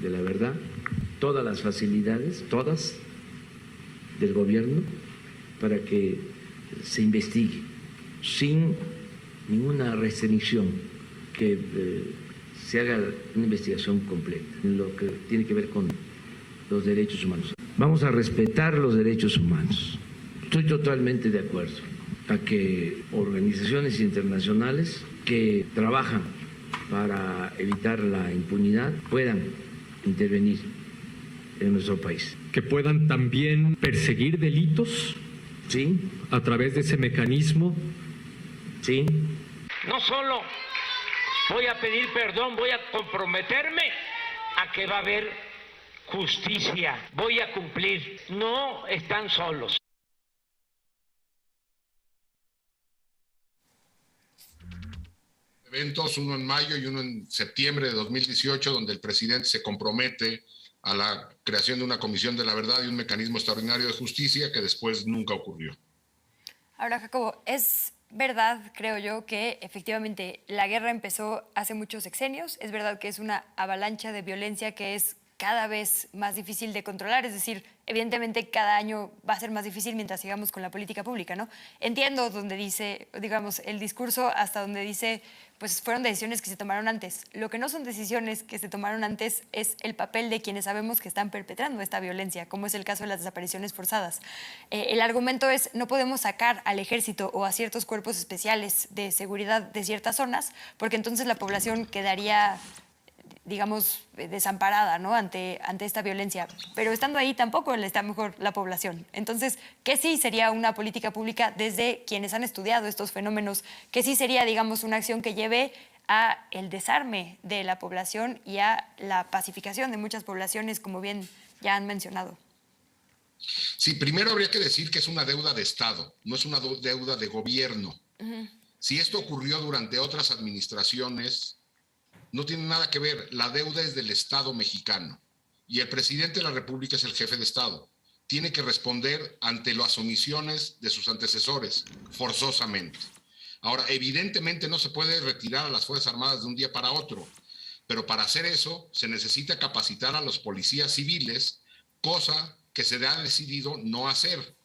de la Verdad, todas las facilidades, todas, del gobierno, para que se investigue sin ninguna restricción, que se haga una investigación completa en lo que tiene que ver con los derechos humanos. Vamos a respetar los derechos humanos. Estoy totalmente de acuerdo a que organizaciones internacionales que trabajan para evitar la impunidad puedan intervenir en nuestro país. Que puedan también perseguir delitos, sí, a través de ese mecanismo. Sí. No solo voy a pedir perdón, voy a comprometerme a que va a haber justicia, voy a cumplir. No están solos. Eventos, uno en mayo y uno en septiembre de 2018, donde el presidente se compromete a la creación de una comisión de la verdad y un mecanismo extraordinario de justicia que después nunca ocurrió. Ahora, Jacobo, es verdad, creo yo, que efectivamente la guerra empezó hace muchos sexenios. Es verdad que es una avalancha de violencia que es cada vez más difícil de controlar, es decir, evidentemente cada año va a ser más difícil mientras sigamos con la política pública, ¿no? Entiendo donde dice, digamos, el discurso hasta donde dice, pues fueron decisiones que se tomaron antes. Lo que no son decisiones que se tomaron antes es el papel de quienes sabemos que están perpetrando esta violencia, como es el caso de las desapariciones forzadas. El argumento es, no podemos sacar al ejército o a ciertos cuerpos especiales de seguridad de ciertas zonas, porque entonces la población quedaría, digamos, desamparada, ¿no? ante esta violencia. Pero estando ahí tampoco está mejor la población. Entonces, ¿qué sí sería una política pública desde quienes han estudiado estos fenómenos? ¿Qué sí sería, digamos, una acción que lleve a el desarme de la población y a la pacificación de muchas poblaciones, como bien ya han mencionado? Sí, primero habría que decir que es una deuda de Estado, no es una deuda de gobierno. Si esto ocurrió durante otras administraciones, no tiene nada que ver. La deuda es del Estado mexicano y el presidente de la República es el jefe de Estado. Tiene que responder ante las omisiones de sus antecesores, forzosamente. Ahora, evidentemente no se puede retirar a las Fuerzas Armadas de un día para otro, pero para hacer eso se necesita capacitar a los policías civiles, cosa que se ha decidido no hacer.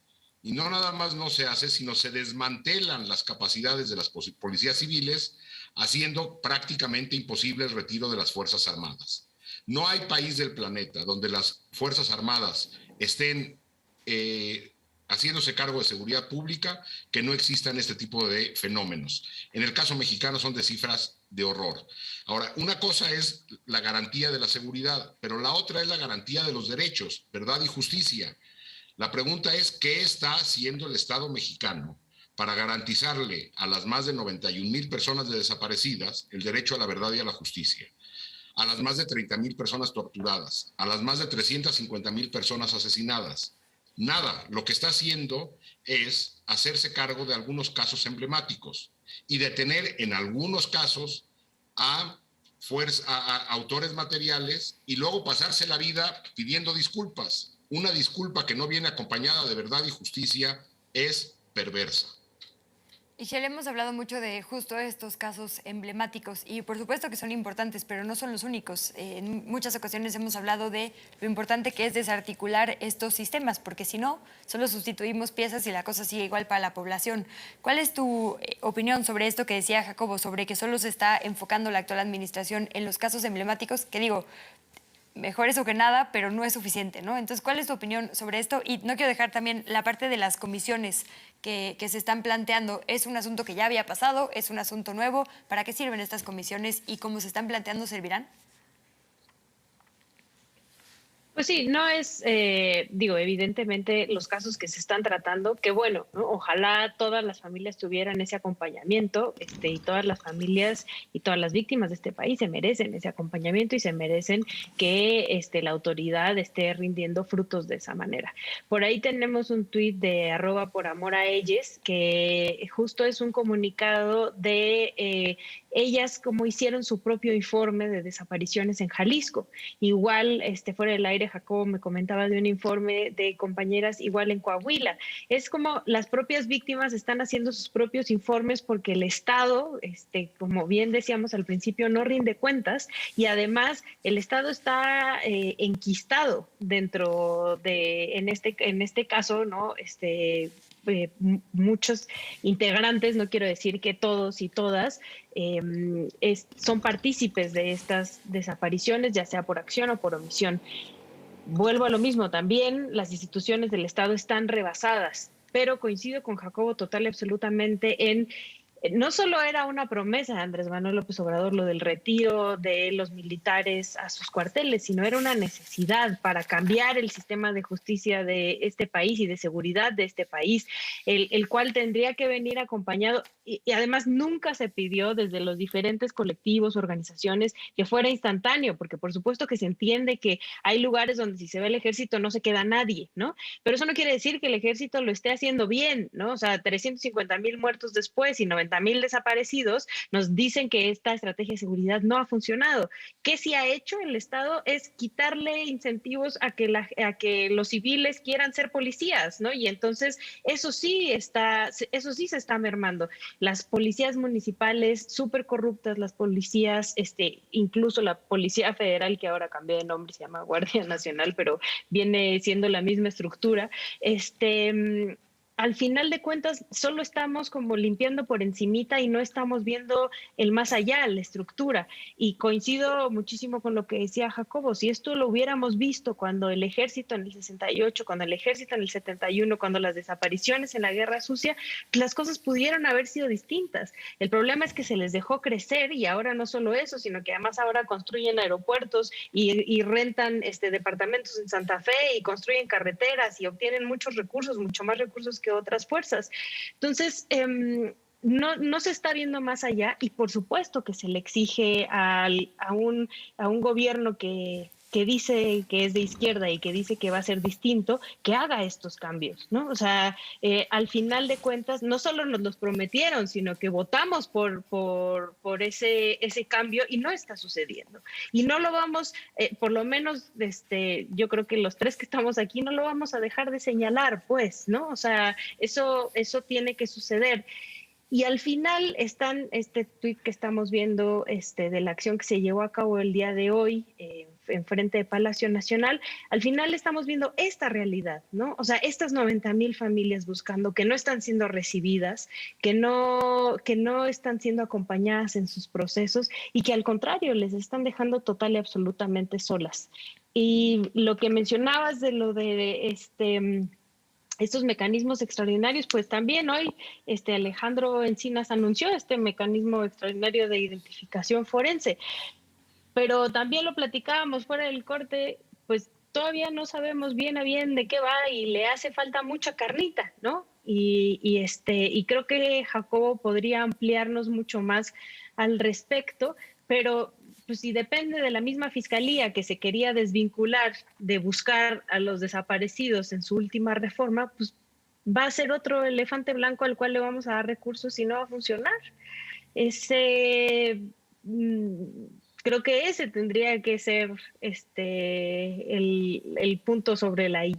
Y no nada más no se hace, sino se desmantelan las capacidades de las policías civiles, haciendo prácticamente imposible el retiro de las Fuerzas Armadas. No hay país del planeta donde las Fuerzas Armadas estén haciéndose cargo de seguridad pública que no existan este tipo de fenómenos. En el caso mexicano son de cifras de horror. Ahora, una cosa es la garantía de la seguridad, pero la otra es la garantía de los derechos, verdad y justicia. La pregunta es, ¿qué está haciendo el Estado mexicano para garantizarle a las más de 91,000 personas desaparecidas el derecho a la verdad y a la justicia? A las más de 30,000 personas torturadas, a las más de 350,000 personas asesinadas. Nada, lo que está haciendo es hacerse cargo de algunos casos emblemáticos y detener en algunos casos a autores materiales y luego pasarse la vida pidiendo disculpas. Una disculpa que no viene acompañada de verdad y justicia es perversa. Ixchel, hemos hablado mucho de justo estos casos emblemáticos y por supuesto que son importantes, pero no son los únicos. En muchas ocasiones hemos hablado de lo importante que es desarticular estos sistemas, porque si no, solo sustituimos piezas y la cosa sigue igual para la población. ¿Cuál es tu opinión sobre esto que decía Jacobo, sobre que solo se está enfocando la actual administración en los casos emblemáticos? Que digo, mejor eso que nada, pero no es suficiente, ¿no? Entonces, ¿cuál es tu opinión sobre esto? Y no quiero dejar también la parte de las comisiones que se están planteando. ¿Es un asunto que ya había pasado? ¿Es un asunto nuevo? ¿Para qué sirven estas comisiones? ¿Y cómo se están planteando servirán? Pues sí, no es, evidentemente los casos que se están tratando, que bueno, ¿no? Ojalá todas las familias tuvieran ese acompañamiento, y todas las familias y todas las víctimas de este país se merecen ese acompañamiento y se merecen que la autoridad esté rindiendo frutos de esa manera. Por ahí tenemos un tuit de @poramoraelles, que justo es un comunicado de ellas como hicieron su propio informe de desapariciones en Jalisco. Igual, fuera del aire, Jacobo me comentaba de un informe de compañeras igual en Coahuila. Es como las propias víctimas están haciendo sus propios informes porque el Estado, como bien decíamos al principio, no rinde cuentas y además el Estado está enquistado dentro de, en este caso, ¿no? Muchos integrantes, no quiero decir que todos y todas, son partícipes de estas desapariciones, ya sea por acción o por omisión. Vuelvo a lo mismo, también las instituciones del Estado están rebasadas, pero coincido con Jacobo total y absolutamente en no solo era una promesa de Andrés Manuel López Obrador lo del retiro de los militares a sus cuarteles, sino era una necesidad para cambiar el sistema de justicia de este país y de seguridad de este país, el cual tendría que venir acompañado, y además nunca se pidió desde los diferentes colectivos, organizaciones, que fuera instantáneo, porque por supuesto que se entiende que hay lugares donde si se ve el ejército no se queda nadie, ¿no? Pero eso no quiere decir que el ejército lo esté haciendo bien, ¿no? O sea, 350,000 muertos después y 90,000 desaparecidos nos dicen que esta estrategia de seguridad no ha funcionado. ¿Qué sí ha hecho el Estado? Es quitarle incentivos a que los civiles quieran ser policías, ¿no? Y entonces eso sí se está mermando. Las policías municipales súper corruptas, las policías, incluso la Policía Federal, que ahora cambió de nombre, se llama Guardia Nacional, pero viene siendo la misma estructura, al final de cuentas solo estamos como limpiando por encimita y no estamos viendo el más allá, la estructura. Y coincido muchísimo con lo que decía Jacobo, si esto lo hubiéramos visto cuando el ejército en el 68, cuando el ejército en el 71, cuando las desapariciones en la Guerra Sucia, las cosas pudieron haber sido distintas. El problema es que se les dejó crecer y ahora no solo eso, sino que además ahora construyen aeropuertos y rentan departamentos en Santa Fe y construyen carreteras y obtienen muchos recursos, mucho más recursos que otras fuerzas. Entonces, no se está viendo más allá y por supuesto que se le exige a un gobierno que dice que es de izquierda y que dice que va a ser distinto, que haga estos cambios, ¿no? O sea, al final de cuentas, no solo nos los prometieron, sino que votamos por ese cambio y no está sucediendo. Y no lo vamos, por lo menos, yo creo que los tres que estamos aquí no lo vamos a dejar de señalar, pues, ¿no? O sea, eso tiene que suceder. Y al final están este tuit que estamos viendo de la acción que se llevó a cabo el día de hoy en frente de Palacio Nacional. Al final estamos viendo esta realidad, ¿no? O sea, estas 90,000 familias buscando, que no están siendo recibidas, que no están siendo acompañadas en sus procesos y que al contrario les están dejando total y absolutamente solas. Y lo que mencionabas de lo de estos mecanismos extraordinarios, pues también hoy Alejandro Encinas anunció este mecanismo extraordinario de identificación forense, pero también lo platicábamos fuera del corte, pues todavía no sabemos bien a bien de qué va y le hace falta mucha carnita, ¿no? Y creo que Jacobo podría ampliarnos mucho más al respecto, pero pues si depende de la misma fiscalía que se quería desvincular de buscar a los desaparecidos en su última reforma, pues va a ser otro elefante blanco al cual le vamos a dar recursos y no va a funcionar. Creo que ese tendría que ser el punto sobre la I.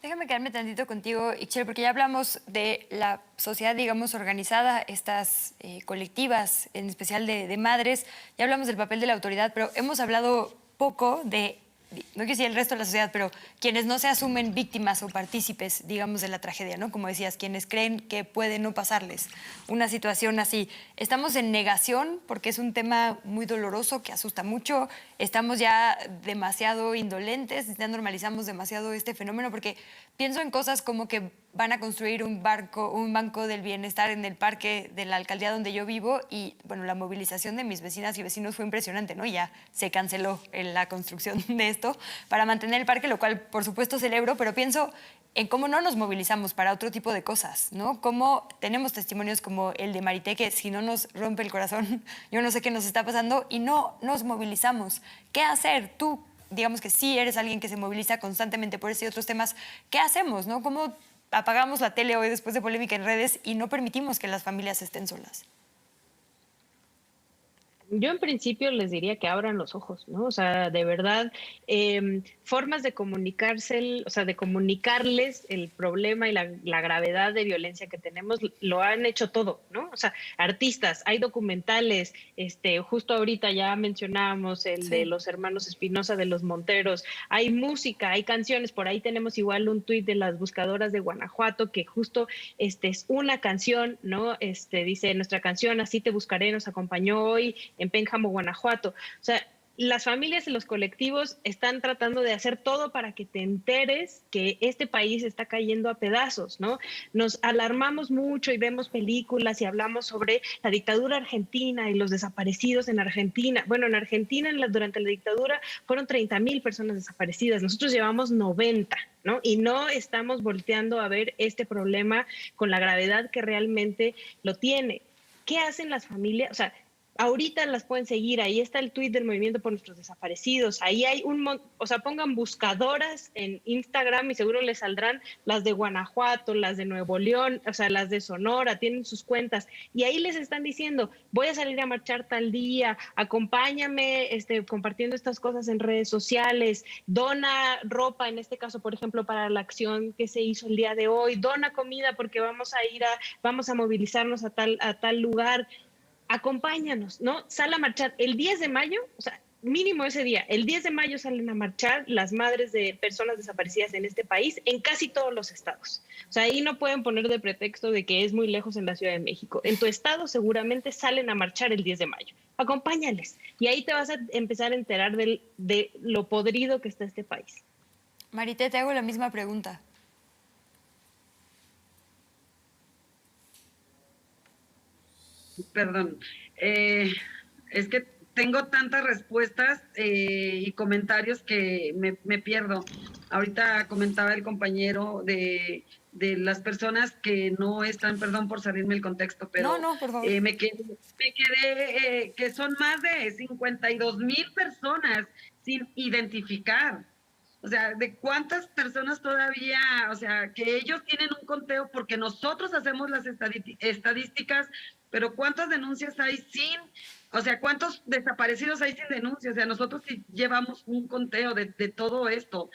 Déjame quedarme tantito contigo, Ixchel, porque ya hablamos de la sociedad, digamos, organizada, estas colectivas, en especial de madres, ya hablamos del papel de la autoridad, pero hemos hablado poco de, no quiero decir el resto de la sociedad, pero quienes no se asumen víctimas o partícipes, digamos, de la tragedia, ¿no? Como decías, quienes creen que puede no pasarles una situación así. Estamos en negación porque es un tema muy doloroso que asusta mucho. Estamos ya demasiado indolentes, ya normalizamos demasiado este fenómeno porque pienso en cosas como que van a construir un banco del bienestar en el parque de la alcaldía donde yo vivo y, bueno, la movilización de mis vecinas y vecinos fue impresionante, ¿no? Ya se canceló la construcción de esto para mantener el parque, lo cual, por supuesto, celebro, pero pienso en cómo no nos movilizamos para otro tipo de cosas, ¿no? Cómo tenemos testimonios como el de Marité, que si no nos rompe el corazón, yo no sé qué nos está pasando, y no nos movilizamos. ¿Qué hacer? Tú, digamos que sí eres alguien que se moviliza constantemente por ese y otros temas. ¿Qué hacemos, no? ¿Cómo apagamos la tele hoy después de polémica en redes y no permitimos que las familias estén solas? Yo en principio les diría que abran los ojos, ¿no? O sea, de verdad, formas de comunicarse, o sea, de comunicarles el problema y la gravedad de violencia que tenemos, lo han hecho todo, ¿no? O sea, artistas, hay documentales, justo ahorita ya mencionábamos el de los hermanos Espinosa de los Monteros, hay música, hay canciones, por ahí tenemos igual un tuit de las buscadoras de Guanajuato que justo es una canción, ¿no? Dice, nuestra canción Así te buscaré nos acompañó hoy en Pénjamo, Guanajuato. O sea, las familias y los colectivos están tratando de hacer todo para que te enteres que este país está cayendo a pedazos, ¿no? Nos alarmamos mucho y vemos películas y hablamos sobre la dictadura argentina y los desaparecidos en Argentina. Bueno, en Argentina durante la dictadura fueron 30,000 personas desaparecidas. Nosotros llevamos 90, ¿no? Y no estamos volteando a ver este problema con la gravedad que realmente lo tiene. ¿Qué hacen las familias? O sea, ahorita las pueden seguir, ahí está el tuit del Movimiento por Nuestros Desaparecidos, ahí hay pongan buscadoras en Instagram y seguro les saldrán las de Guanajuato, las de Nuevo León, o sea, las de Sonora, tienen sus cuentas, y ahí les están diciendo, voy a salir a marchar tal día, acompáñame compartiendo estas cosas en redes sociales, dona ropa, en este caso, por ejemplo, para la acción que se hizo el día de hoy, dona comida porque vamos a movilizarnos a tal lugar. Acompáñanos, ¿no? Sal a marchar el 10 de mayo, o sea, mínimo ese día, el 10 de mayo salen a marchar las madres de personas desaparecidas en este país, en casi todos los estados. O sea, ahí no pueden poner de pretexto de que es muy lejos en la Ciudad de México. En tu estado seguramente salen a marchar el 10 de mayo. Acompáñales. Y ahí te vas a empezar a enterar de lo podrido que está este país. Marité, te hago la misma pregunta. Perdón, es que tengo tantas respuestas y comentarios que me pierdo. Ahorita comentaba el compañero de las personas que no están, perdón por salirme el contexto, pero no, por favor. me quedé que son más de 52,000 personas sin identificar. O sea, ¿de cuántas personas todavía, o sea, que ellos tienen un conteo porque nosotros hacemos las estadísticas, pero cuántas denuncias hay sin, o sea, cuántos desaparecidos hay sin denuncia? O sea, nosotros sí llevamos un conteo de todo esto.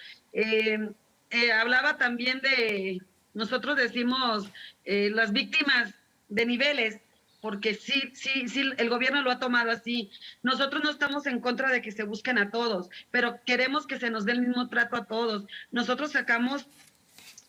Hablaba también nosotros decimos las víctimas de niveles, porque sí, el gobierno lo ha tomado así. Nosotros no estamos en contra de que se busquen a todos, pero queremos que se nos dé el mismo trato a todos. Nosotros sacamos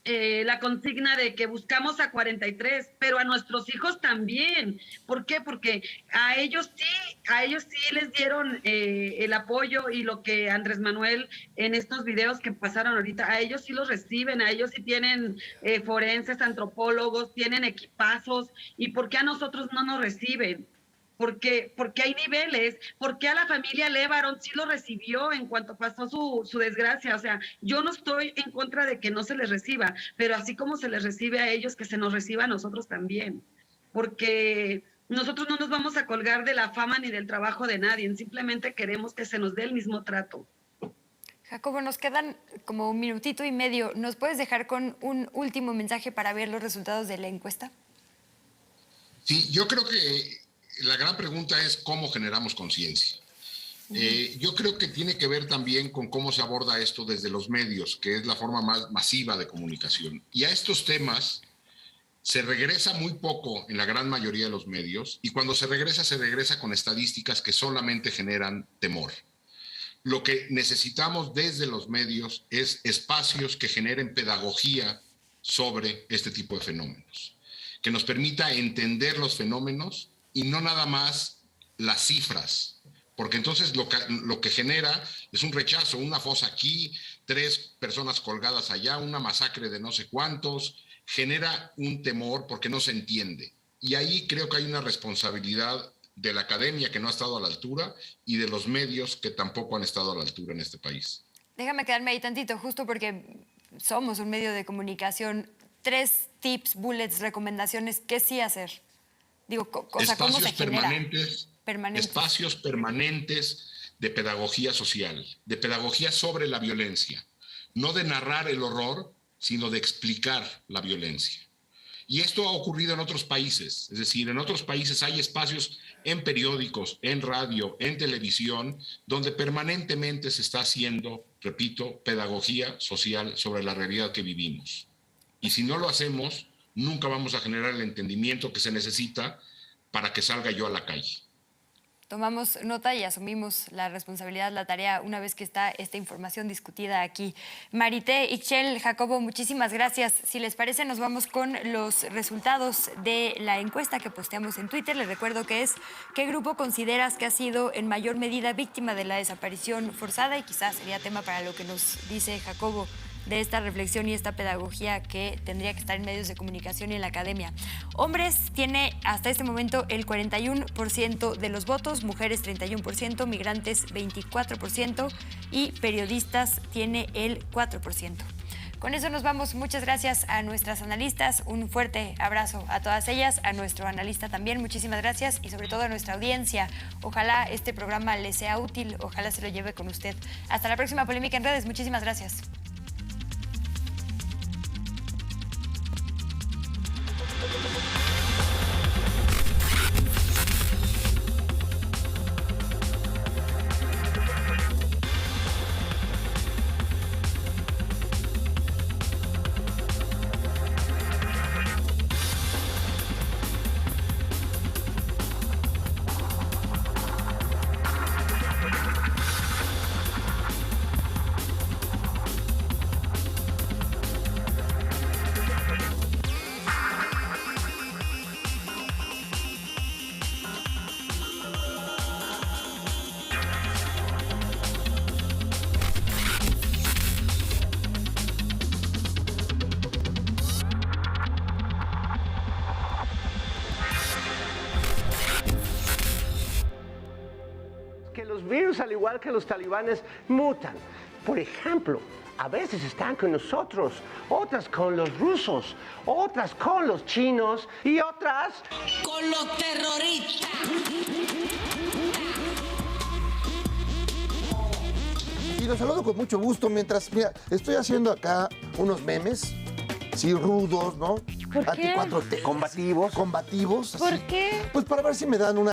la consigna de que buscamos a 43, pero a nuestros hijos también. ¿Por qué? Porque a ellos sí les dieron el apoyo y lo que Andrés Manuel en estos videos que pasaron ahorita, a ellos sí los reciben, a ellos sí tienen forenses, antropólogos, tienen equipazos. ¿Y por qué a nosotros no nos reciben? Porque hay niveles, porque a la familia Lévarón sí lo recibió en cuanto pasó su desgracia. O sea, yo no estoy en contra de que no se les reciba, pero así como se les recibe a ellos, que se nos reciba a nosotros también. Porque nosotros no nos vamos a colgar de la fama ni del trabajo de nadie, simplemente queremos que se nos dé el mismo trato. Jacobo, nos quedan como un minutito y medio. ¿Nos puedes dejar con un último mensaje para ver los resultados de la encuesta? Sí, yo creo que la gran pregunta es cómo generamos conciencia. Yo creo que tiene que ver también con cómo se aborda esto desde los medios, que es la forma más masiva de comunicación. Y a estos temas se regresa muy poco en la gran mayoría de los medios, y cuando se regresa con estadísticas que solamente generan temor. Lo que necesitamos desde los medios es espacios que generen pedagogía sobre este tipo de fenómenos, que nos permita entender los fenómenos y no nada más las cifras, porque entonces lo que genera es un rechazo, una fosa aquí, 3 personas colgadas allá, una masacre de no sé cuántos, genera un temor porque no se entiende. Y ahí creo que hay una responsabilidad de la academia que no ha estado a la altura y de los medios que tampoco han estado a la altura en este país. Déjame quedarme ahí tantito, justo porque somos un medio de comunicación. 3 tips, bullets, recomendaciones, ¿qué sí hacer? Digo, ¿cómo se genera? Espacios permanentes de pedagogía social, de pedagogía sobre la violencia, no de narrar el horror, sino de explicar la violencia. Y esto ha ocurrido en otros países, es decir, en otros países hay espacios en periódicos, en radio, en televisión, donde permanentemente se está haciendo, repito, pedagogía social sobre la realidad que vivimos. Y si no lo hacemos, nunca vamos a generar el entendimiento que se necesita para que salga yo a la calle. tomamos nota y asumimos la responsabilidad, la tarea, una vez que está esta información discutida aquí. Marité, Ixchel, Jacobo, muchísimas gracias. Si les parece, nos vamos con los resultados de la encuesta que posteamos en Twitter. Les recuerdo que es: ¿qué grupo consideras que ha sido en mayor medida víctima de la desaparición forzada? Y quizás sería tema para lo que nos dice Jacobo de esta reflexión y esta pedagogía que tendría que estar en medios de comunicación y en la academia. Hombres tiene hasta este momento el 41% de los votos, mujeres 31%, migrantes 24% y periodistas tiene el 4%. Con eso nos vamos. Muchas gracias a nuestras analistas. Un fuerte abrazo a todas ellas, a nuestro analista también. Muchísimas gracias y sobre todo a nuestra audiencia. Ojalá este programa les sea útil, ojalá se lo lleve con usted. Hasta la próxima Polémica en Redes. Muchísimas gracias. Que los virus, al igual que los talibanes, mutan. Por ejemplo, a veces están con nosotros, otras con los rusos, otras con los chinos y otras con los terroristas. Y los saludo con mucho gusto mientras, mira, estoy haciendo acá unos memes, sí, rudos, ¿no? ¿Por qué? Anti-4T. Combativos. ¿Por así. qué? Pues para ver si me dan una